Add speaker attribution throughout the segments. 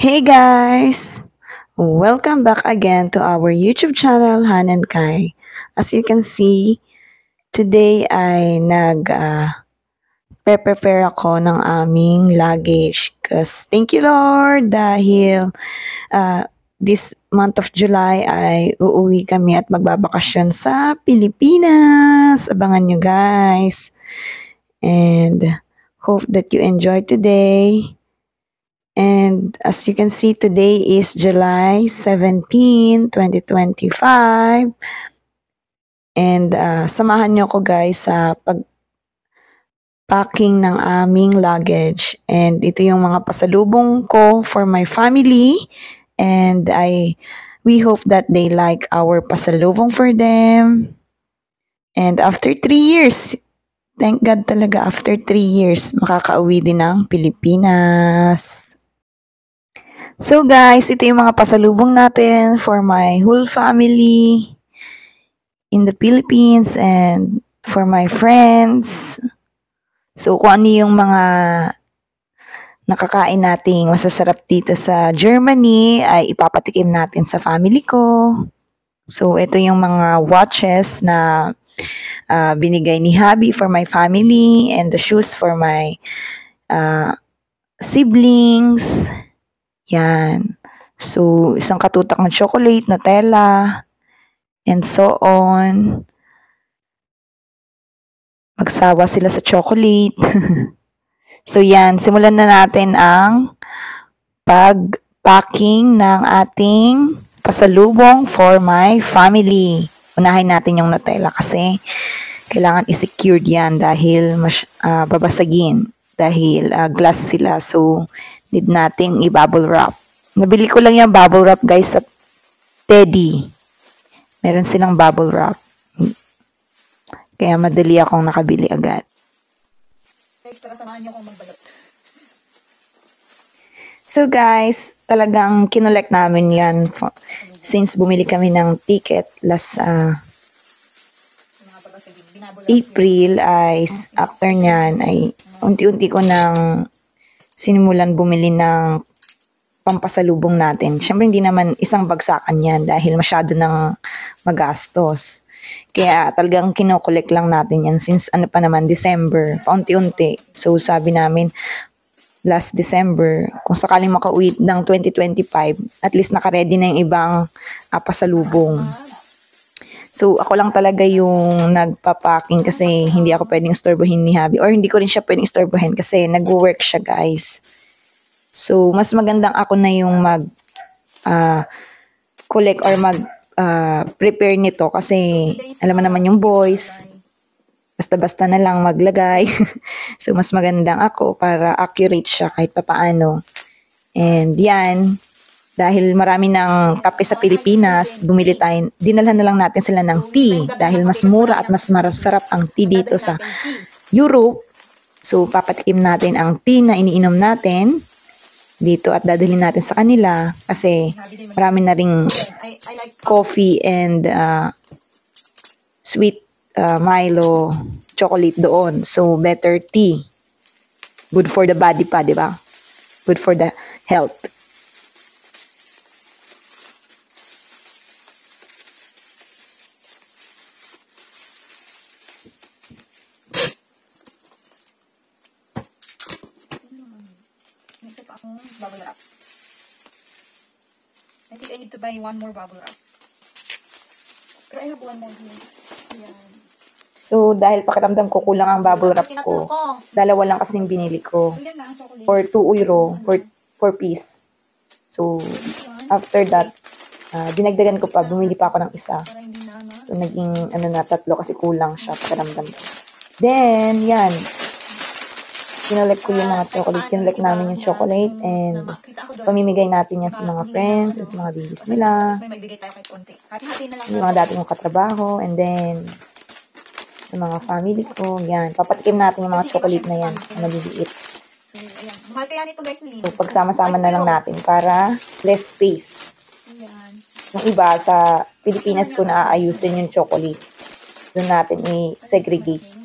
Speaker 1: Hey guys! Welcome back again to our YouTube channel, Han and Kai. As you can see, today ay prepare ako ng aming luggage because thank you Lord dahil this month of July ay uuwi kami at magbabakasyon sa Pilipinas. Abangan nyo guys. And hope that you enjoy today. And as you can see, today is July 17, 2025. And samahan nyo ko guys sa pag-packing ng aming luggage. And ito yung mga pasalubong ko for my family. And we hope that they like our pasalubong for them. And after 3 years, thank God talaga after 3 years, makakauwi din ng Pilipinas. So guys, ito yung mga pasalubong natin for my whole family in the Philippines and for my friends. So kung ano yung mga nakakain nating masasarap dito sa Germany ay ipapatikim natin sa family ko. So ito yung mga watches na binigay ni Habi for my family and the shoes for my siblings. Yan. So, isang katutak ng chocolate, Nutella, and so on. Magsawa sila sa chocolate. So, yan. Simulan na natin ang pag-packing ng ating pasalubong for my family. Unahin natin yung Nutella kasi kailangan i-secured yan dahil babasagin. Dahil glass sila. So, need nating i-bubble wrap. Nabili ko lang yung bubble wrap guys sa Teddy. Meron silang bubble wrap. Kaya madali akong nakabili agad.
Speaker 2: Guys, tara samahan niyo akong magbalot.
Speaker 1: So guys, talagang kinolect namin yan since bumili kami ng ticket last April ay after nyan ay unti-unti ko nang sinimulan bumili ng pampasalubong natin. Siyempre hindi naman isang bagsakan yan dahil masyado nang magastos. Kaya talagang kinokolek lang natin yan since ano pa naman December, paunti-unti. So sabi namin last December, kung sakaling makauwi ng 2025, at least nakaredy na yung ibang pasalubong. So, ako lang talaga yung nagpapacking kasi hindi ako pwedeng istorbohin ni Habi or hindi ko rin siya pwedeng istorbohin kasi nag-work siya guys. So, mas magandang ako na yung collect or prepare nito kasi alam mo naman yung boys, basta-basta na lang maglagay. So, mas magandang ako para accurate siya kahit papaano. And yan, dahil marami ng kape sa Pilipinas, dinalhan na lang natin sila ng tea dahil mas mura at mas masarap ang tea dito sa Europe. So, papatikim natin ang tea na iniinom natin dito at dadalhin natin sa kanila kasi marami na ring coffee and sweet Milo chocolate doon. So, better tea. Good for the body pa, di ba? Good for the health.
Speaker 2: Bubble wrap. I think I need to buy one more bubble wrap. Pero I have one more here. Ayan.
Speaker 1: So, dahil pakiramdam ko kulang ang bubble wrap ko, dalawa lang kasing binili ko. For 2 euro, for 4 piece. So, after that, dinagdagan ko pa, bumili pa ako ng isa. So, naging, tatlo kasi kulang siya, pakiramdam ko. Then, yan. Kinolek ko yung mga chocolate. Kinolek namin yung chocolate and pamimigay natin yan sa mga friends and sa mga babies nila. Yung mga dati kong katrabaho and then sa mga family ko. Yan. Papatikim natin yung mga chocolate na yan na maliliit. So, pagsama-sama na lang natin para less space. Yung iba sa Pilipinas ko na aayusin yung chocolate. Doon natin i-segregate.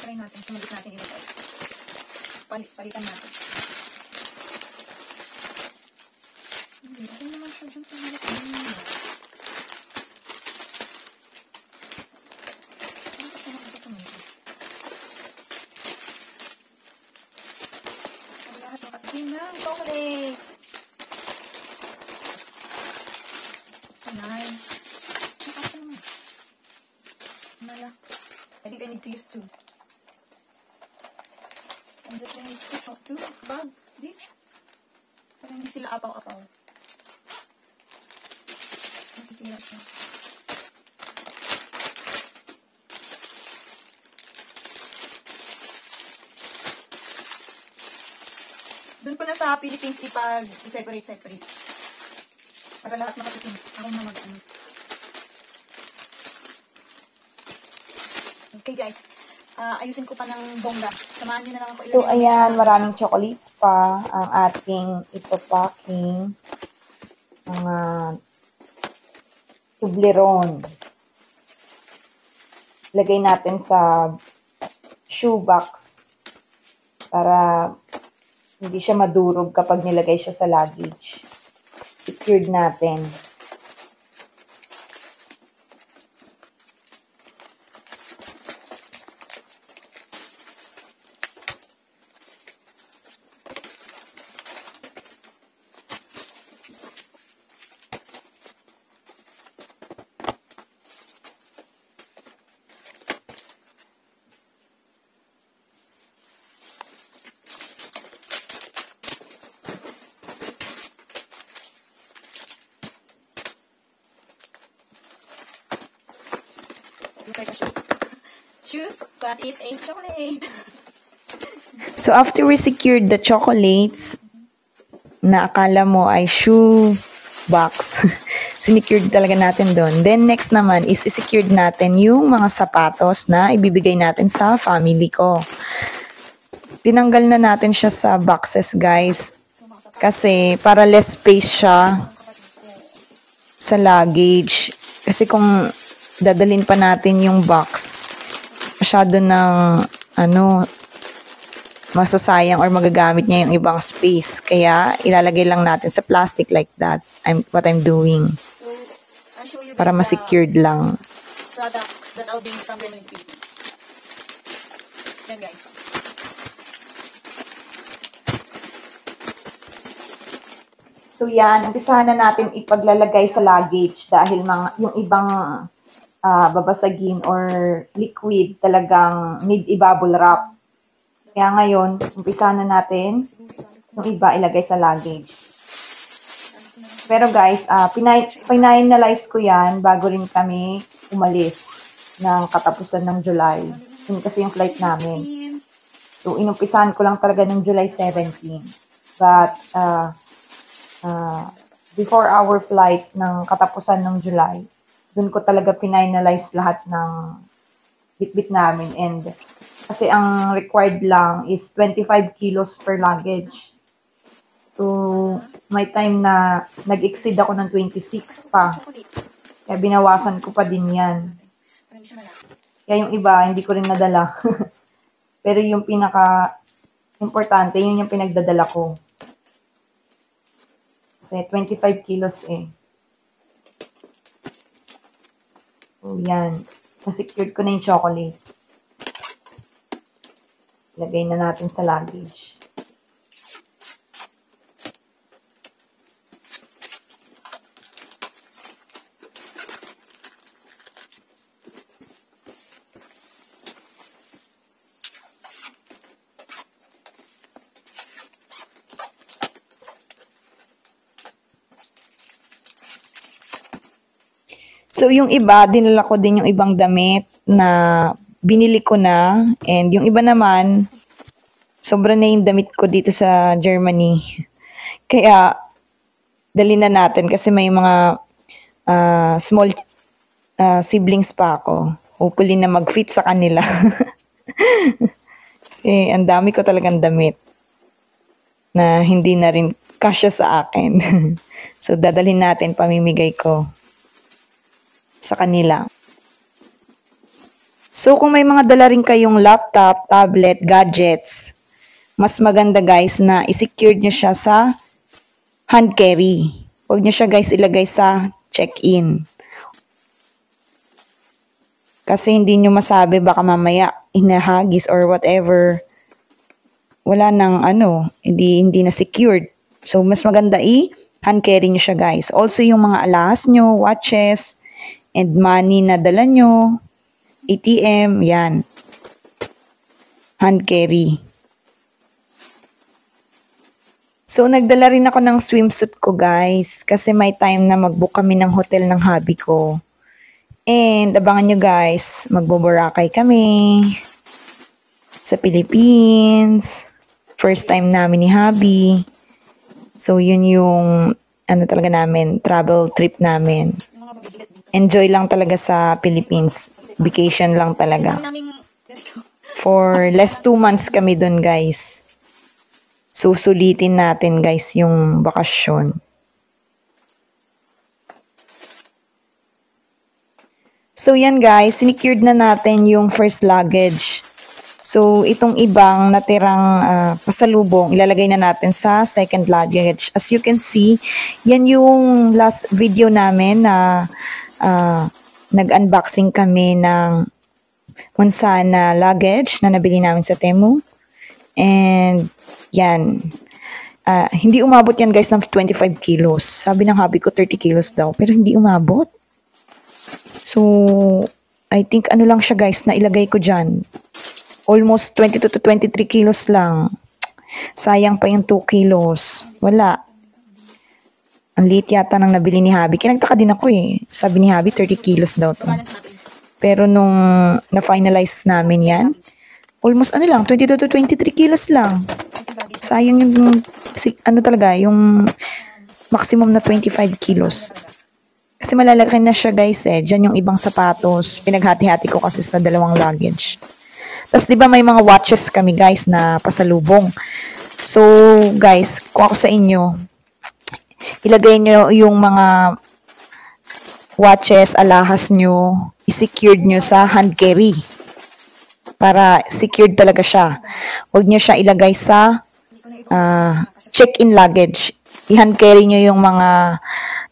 Speaker 2: Try natin, sumalit natin ilagay. Palitan natin. Hindi naman siya dyan sa harap niya. Ang lahat makatingin ng chocolate. Anay. Nakasya naman. Nala. I think I need to use two. I'm just going to switch out two bag. This. Para hindi sila apaw-apaw. Masisira siya. Doon ko na sa Philippines ipag-separate. Para lahat makatikim. Ako na mag-ano. Okay guys. Ayusin ko pa ng bongga. Samahan nyo na lang ako.
Speaker 1: So, ayan, maraming chocolates pa ang ating ipapacking. Mga Toblerone. Lagay natin sa shoebox para hindi siya madurog kapag nilagay siya sa luggage. Secured natin.
Speaker 2: Look like a shoe. Shoes, but it's a chocolate.
Speaker 1: So, after we secured the chocolates na akala mo ay shoe box, sinecured talaga natin doon. Then, next naman is secured natin yung mga sapatos na ibibigay natin sa family ko. Tinanggal na natin siya sa boxes, guys. Kasi, para less space siya sa luggage. Kasi kung dadalhin pa natin yung box, masyado ng, masasayang or magagamit niya yung ibang space. Kaya, ilalagay lang natin sa plastic like that. What I'm doing.
Speaker 2: So, I'll show you
Speaker 1: Para
Speaker 2: guys
Speaker 1: ma-secured lang.
Speaker 2: product that I'll bring from Remnant Philippines. Then guys.
Speaker 1: So yan, umpisahan na natin ipaglalagay sa luggage dahil yung ibang babasagin or liquid talagang need i-bubble wrap. Kaya ngayon, umpisahan na natin yung iba ilagay sa luggage. Pero guys, finalize ko yan bago rin kami umalis ng katapusan ng July. Yun kasi yung flight namin. So, inumpisahan ko lang talaga ng July 17. But, before our flights ng katapusan ng July, dun ko talaga finalize lahat ng bitbit namin. And kasi ang required lang is 25 kilos per luggage. So, may time na nag-exceed ako ng 26 pa. Kaya binawasan ko pa din yan. Kaya yung iba, hindi ko rin nadala. Pero yung pinaka-importante, yun yung pinagdadala ko. Kasi 25 kilos eh. So, yan. Na-secured ko na yung chocolate. Lagay na natin sa luggage. So, yung iba, dinala ko din yung ibang damit na binili ko na. And yung iba naman, sobra na yung damit ko dito sa Germany. Kaya, dali na natin kasi may mga small siblings pa ako. Hopefully na mag-fit sa kanila. Kasi ang dami ko talagang damit na hindi na rin kasya sa akin. So, dadalhin natin, pamimigay ko sa kanila. So, kung may mga dala rin kayong laptop, tablet, gadgets, mas maganda guys na i-secure nyo siya sa hand carry. Huwag nyo siya guys ilagay sa check-in. Kasi hindi nyo masabi, baka mamaya inahagis or whatever. Wala nang hindi na secured. So, mas maganda hand carry nyo siya guys. Also, yung mga alahas nyo, watches, and money na dala nyo, ATM, yan. Hand carry. So, nagdala rin ako ng swimsuit ko guys. Kasi may time na mag-book kami ng hotel ng hubby ko. And, abangan nyo guys, magbo-Boracay kami sa Philippines. First time namin ni hubby. So, yun yung talaga namin, travel trip namin. Enjoy lang talaga sa Philippines. Vacation lang talaga. For less 2 months kami dun guys. Susulitin natin guys yung bakasyon. So, yan guys, sinecured na natin yung first luggage. So, itong ibang natirang pasalubong, ilalagay na natin sa second luggage. As you can see, yan yung last video namin na nag-unboxing kami ng Monsana luggage na nabili namin sa Temu. And, yan. Hindi umabot yan guys ng 25 kilos. Sabi ng hubby ko 30 kilos daw, pero hindi umabot. So, I think lang siya guys na ilagay ko dyan. Almost 22 to 23 kilos lang. Sayang pa yung 2 kilos. Wala. Ang liit yata nang nabili ni hubby. Kinagtaka din ako eh. Sabi ni hubby 30 kilos daw to. Pero nung na-finalize namin yan, almost 22 to 23 kilos lang. Sayang yung talaga, yung maximum na 25 kilos. Kasi malalaki na siya guys eh. Diyan yung ibang sapatos. Pinaghati-hati ko kasi sa dalawang luggage. Tapos, di ba may mga watches kami, guys, na pasalubong. So, guys, kung ako sa inyo, ilagay nyo yung mga watches, alahas nyo, i-secured nyo sa hand carry. Para secured talaga siya. Huwag nyo siya ilagay sa check-in luggage. I-hand carry nyo yung mga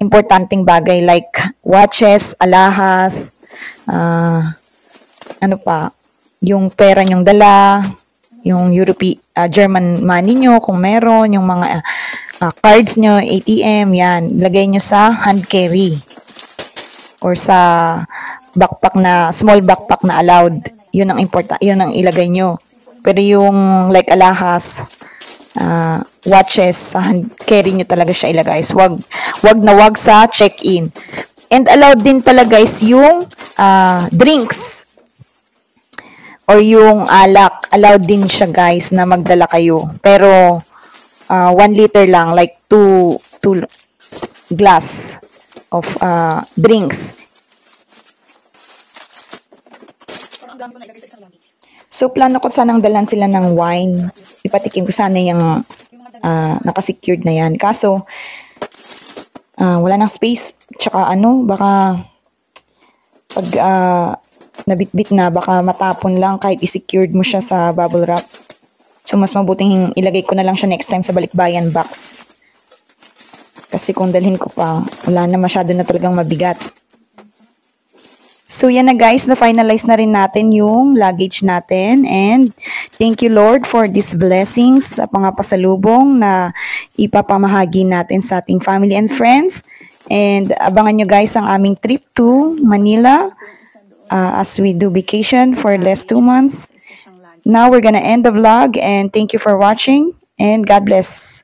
Speaker 1: importanteng bagay like watches, alahas, yung pera nyong dala, yung German money nyo kung meron, yung mga cards nyo, ATM, yan. Lagay nyo sa hand carry or sa backpack small backpack na allowed. Yun ang yun ang ilagay nyo. Pero yung like alahas, watches, sa hand carry nyo talaga siya ilagay. So, wag sa check-in. And allowed din pala guys yung drinks. Or yung alak, allowed din siya guys na magdala kayo. Pero 1 liter lang, like 2 glass of drinks. So plano ko sanang dalan sila ng wine. Ipatikim ko sana yung nakasecured na yan. Kaso wala nang space. Tsaka baka pag nabitbit na, baka matapon lang kahit i-secured mo siya sa bubble wrap. So, mas mabuting ilagay ko na lang siya next time sa balikbayan box. Kasi kung dalhin ko pa, wala na, masyado na talagang mabigat. So, yan na guys, na-finalize na rin natin yung luggage natin. And thank you Lord for these blessings sa mga pasalubong na ipapamahagi natin sa ating family and friends. And abangan nyo guys ang aming trip to Manila. As we do vacation for less 2 months. Now we're gonna end the vlog and thank you for watching and God bless.